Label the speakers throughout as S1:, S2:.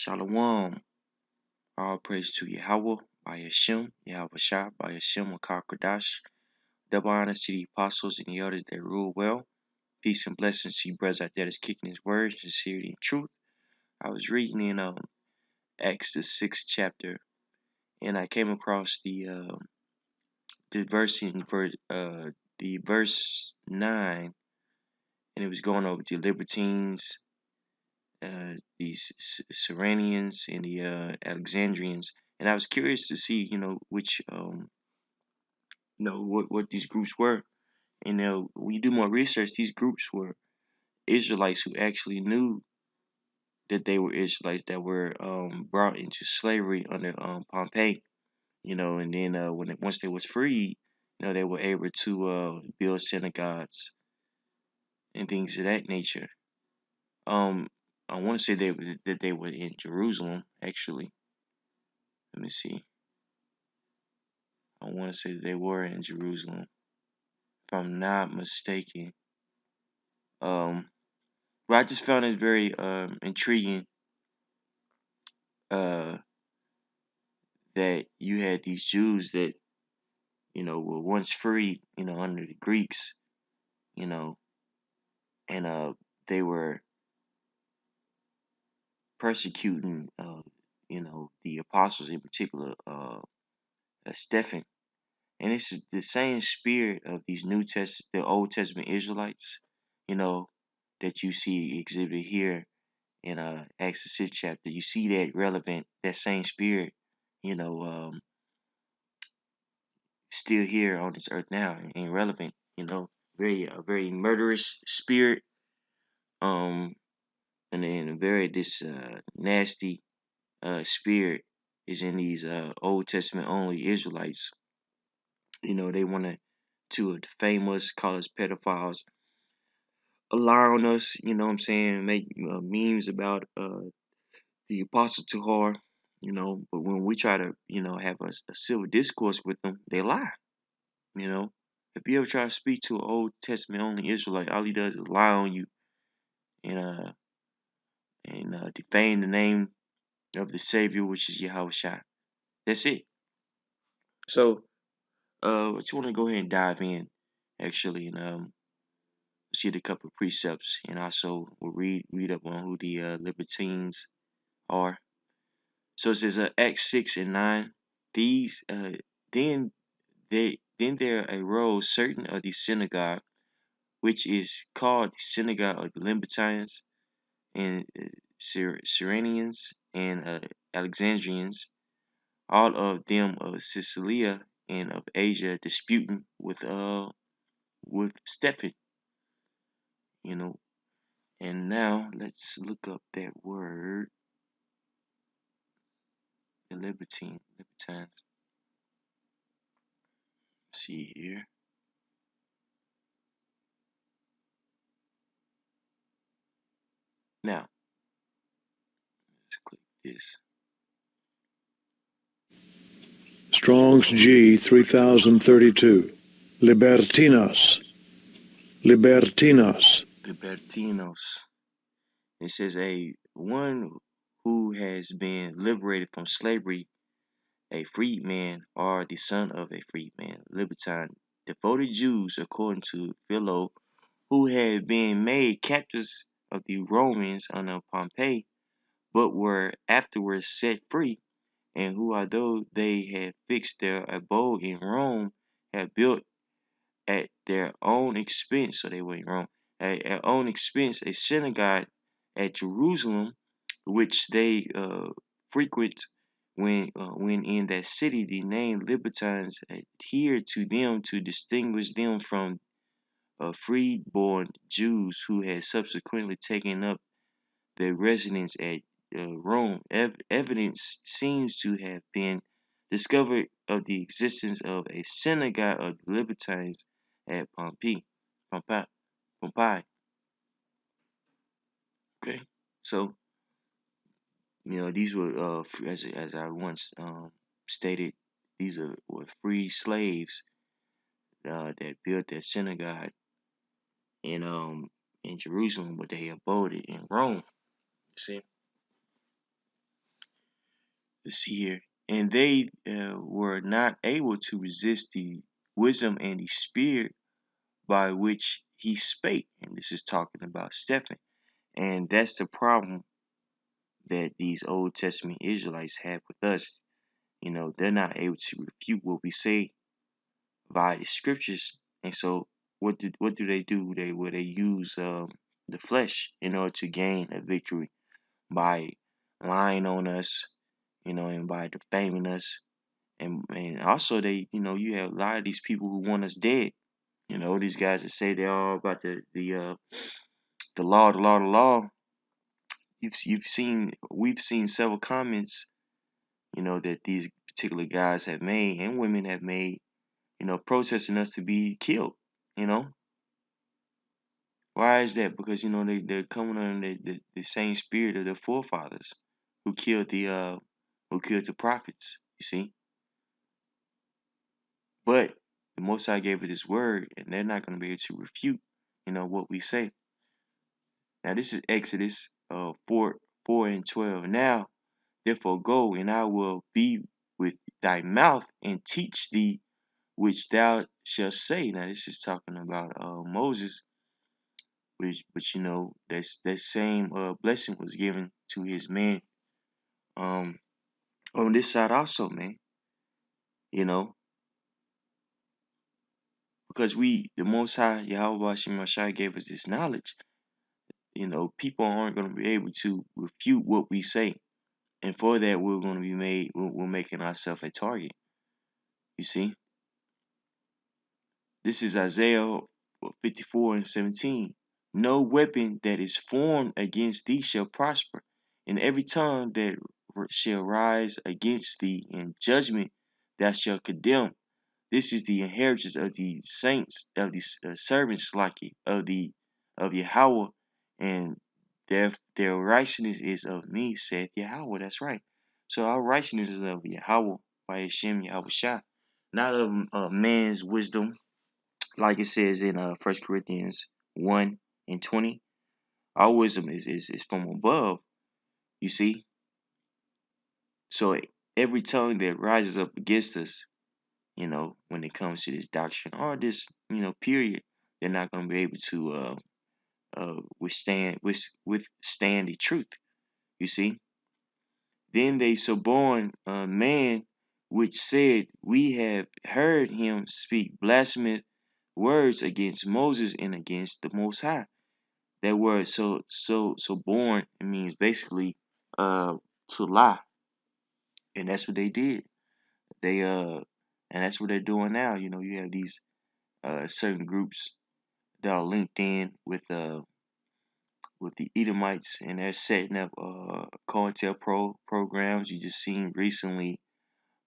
S1: Shalom. All praise to Yahweh, by Hashem, Yahweh Shah, by Hashem, Makar Kodash. Double honors to the apostles and the elders that rule well. Peace and blessings to you brothers out there that's kicking his word, sincerity and truth. I was reading in Acts the 6th chapter, and I came across the verse 9, and it was going over the Libertines, these Cyrenians and the Alexandrians, and I was curious to see, which what these groups were. And when you do more research, these groups were Israelites who actually knew that they were Israelites that were brought into slavery under Pompey. And then once they was freed, they were able to build synagogues and things of that nature. I want to say that they were in Jerusalem, actually. Let me see. I want to say that they were in Jerusalem, if I'm not mistaken. But I just found it very intriguing that you had these Jews that were once freed, under the Greeks, you know, and they were persecuting, the apostles, in particular, Stephen. And this is the same spirit of these the Old Testament Israelites, that you see exhibited here in Acts the 6th chapter. You see that same spirit, you know, still here on this earth now and relevant, a very murderous spirit, and then a very this nasty spirit is in these Old Testament only Israelites. They wanted to defame us, call us pedophiles, lie on us, what I'm saying, make memes about the Apostle Tahar, but when we try to, have a civil discourse with them, they lie, If you ever try to speak to an Old Testament only Israelite, all he does is lie on you and defame the name of the Savior, which is Yahweh Shai. That's it. So, I just want to go ahead and dive in, actually, and see a couple of precepts, and also we'll read up on who the Libertines are. So it says Acts 6:9. These then there arose certain of the synagogue, which is called the synagogue of the Libertines and Cyrenians and Alexandrians, all of them of Sicilia and of Asia, disputing with Stephen, And now let's look up that word, the Libertines. See here. Now, let's click this.
S2: Strong's G 3032. Libertinos.
S1: It says one who has been liberated from slavery, a freedman, or the son of a freedman, libertine, devoted Jews, according to Philo, who had been made captives of the Romans under Pompey, but were afterwards set free, and who, although they had fixed their abode in Rome, had built at their own expense, so they were in Rome, at their own expense, a synagogue at Jerusalem, which they frequent when in that city. The name Libertines adhered to them to distinguish them from freeborn Jews who had subsequently taken up their residence at Rome. Evidence seems to have been discovered of the existence of a synagogue of Libertines at Pompeii. Okay, so these were as I once stated, were free slaves that built their synagogue in Jerusalem, but they abode in Rome. See, let's see here. And they were not able to resist the wisdom and the spirit by which he spake. And this is talking about Stephen. And that's the problem that these Old Testament Israelites have with us. They're not able to refute what we say by the scriptures. And so what do they do? They use the flesh in order to gain a victory by lying on us, and by defaming us. And also you have a lot of these people who want us dead. These guys that say they're all about the law, the law, the law. We've seen several comments, that these particular guys have made and women have made, protesting us to be killed. You know, why is that? Because they're coming under the same spirit of their forefathers who killed the prophets. You see, but the Most High gave it His word, and they're not going to be able to refute, what we say. Now this is Exodus 4:4 and 12. Now therefore go, and I will be with thy mouth and teach thee which thou shalt say. Now this is talking about Moses, which that same blessing was given to his men um on this side also, man. You know, because the Most High Yahweh Shemashai gave us this knowledge. People aren't going to be able to refute what we say, and for that we're going to be made. We're making ourselves a target. You see, this is Isaiah 54:17. No weapon that is formed against thee shall prosper, and every tongue that shall rise against thee in judgment thou shalt condemn. This is the inheritance of the saints, of the servants, of Yahweh, and their righteousness is of me, saith Yahweh. That's right. So our righteousness is of Yahweh by Hashem Yahweh Shah, not of man's wisdom, like it says in 1 Corinthians 1:20. Our wisdom is from above, you see. So every tongue that rises up against us, when it comes to this doctrine or this, period, they're not going to be able to withstand the truth, you see. Then they suborn a man which said, we have heard him speak blasphemous words against Moses and against the Most High. That word so born, it means basically to lie. And that's what they did. They and that's what they're doing now. You have these certain groups that are linked in with the Edomites, and they're setting up programs. You just seen recently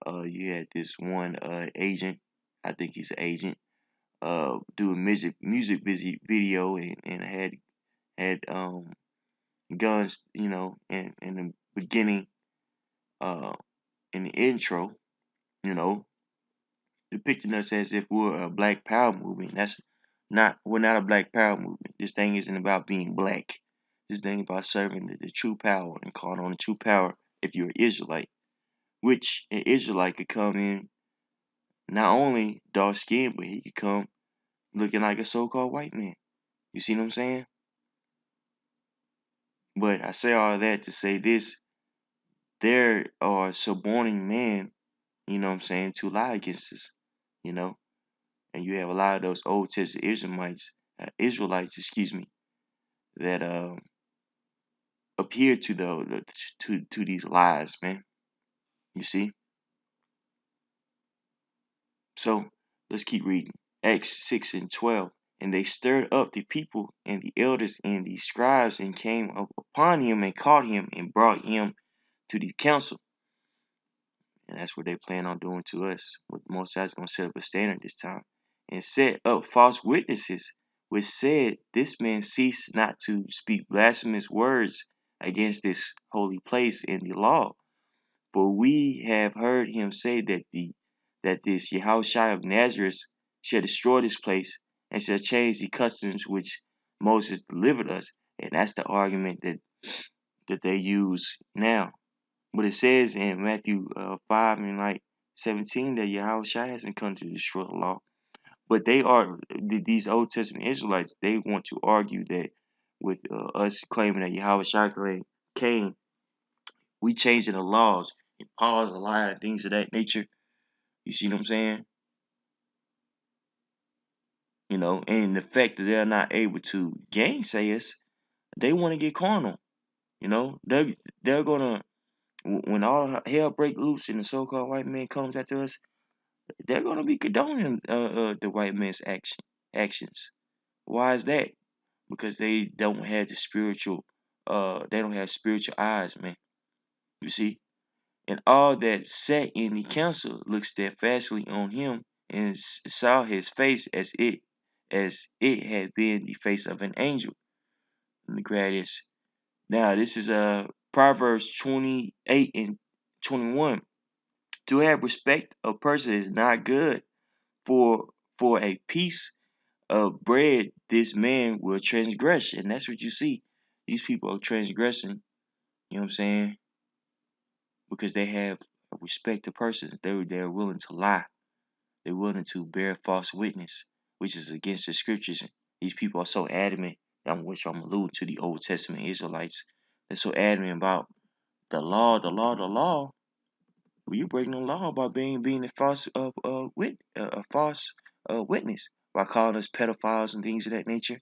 S1: you had this one agent, I think he's an agent, do a music video, and had guns, in the beginning, uh, in the intro, you know, depicting us as if we're a Black Power movement. We're not a Black Power movement. This thing isn't about being black. This thing about serving the true power and calling on the true power if you're an Israelite, which an Israelite could come in not only dark skinned, but he could come looking like a so-called white man. You see what I'm saying? But I say all that to say this: there are suborning men, what I'm saying, to lie against us, you know. And you have a lot of those Old Testament Israelites, excuse me, that appear to to these lies, man. You see. So let's keep reading. Acts 6:12. And they stirred up the people and the elders and the scribes, and came up upon him and caught him and brought him to the council. And that's what they plan on doing to us. What Most High is going to set up a standard this time. And set up false witnesses, which said, this man ceased not to speak blasphemous words against this holy place in the law. For we have heard him say that this Yahushua of Nazareth shall destroy this place and shall change the customs which Moses delivered us. And that's the argument that they use now. But it says in Matthew 5 and like 17 that Yahushua hasn't come to destroy the law. But these Old Testament Israelites, they want to argue that with us claiming that Yahushua came, we changing the laws and Paul's a liar and things of that nature. You see what I'm saying? You know, and the fact that they're not able to gainsay us, they want to get carnal. You know, they're gonna when all hell break loose and the so-called white man comes after us, they're gonna be condoning the white man's actions. Why is that? Because they don't have the spiritual, they don't have spiritual eyes, man. You see, and all that sat in the council looked steadfastly on him and saw his face as it had been the face of an angel. Let me grab this. Now this is Proverbs 28 and 21. To have respect of person is not good, for a piece of bread this man will transgress. And that's what you see. These people are transgressing, you know what I'm saying? Because they have a respect of persons. They're willing to lie. They're willing to bear false witness, which is against the scriptures. These people are so adamant, which I'm alluding to the Old Testament Israelites. They're so adamant about the law, the law, the law. Well, you breaking the law by being a false a false witness by calling us pedophiles and things of that nature.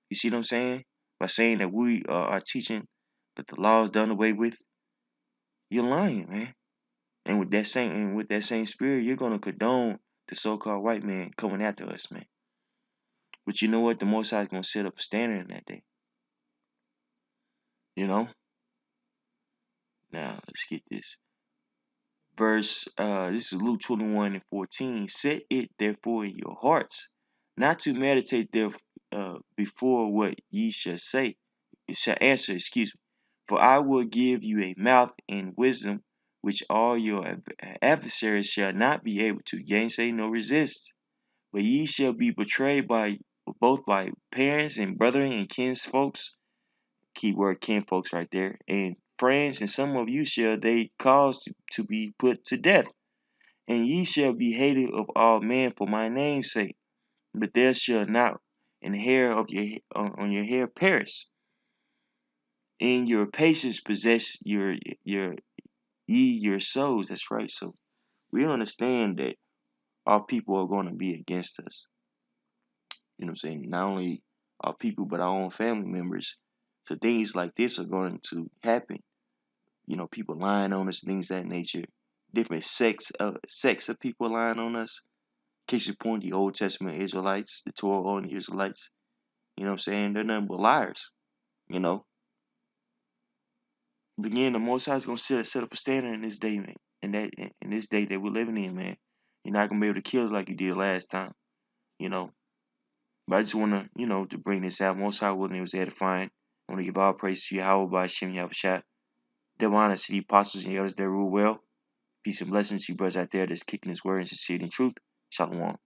S1: You see what I'm saying? By saying that we are teaching that the law is done away with, you're lying, man. And with that same spirit, you're gonna condone the so-called white man coming after us, man. But you know what? The Most High is gonna set up a standard in that day. You know. Now let's get this. This is Luke 21 and 14. Set it therefore in your hearts, not to meditate there before what ye shall say, shall answer, excuse me. For I will give you a mouth and wisdom, which all your adversaries shall not be able to gainsay nor resist. But ye shall be betrayed by both by parents and brethren and kinsfolks, keyword kinfolks right there, and friends, and some of you shall they cause to be put to death. And ye shall be hated of all men for my name's sake, but there shall not an hair of your on your hair perish. In your patience possess your souls. That's right. So we understand that our people are going to be against us. You know what I'm saying? Not only our people, but our own family members. So things like this are going to happen. You know, people lying on us, things of that nature. Different sects of people lying on us. Case in point, the Old Testament Israelites, the Torah only Israelites. You know what I'm saying? They're nothing but liars. You know. But again, the Most High is gonna set up a standard in this day, man. In this day that we're living in, man. You're not gonna be able to kill us like you did last time. You know. But I just wanna, to bring this out. Most High willing, it was edifying. I wanna give all praise to Yahweh by Shem Yahushua. Double honor to the apostles and the others that rule well. Peace and blessings to you brothers out there that's kicking his word in sincerity and truth. Shalom.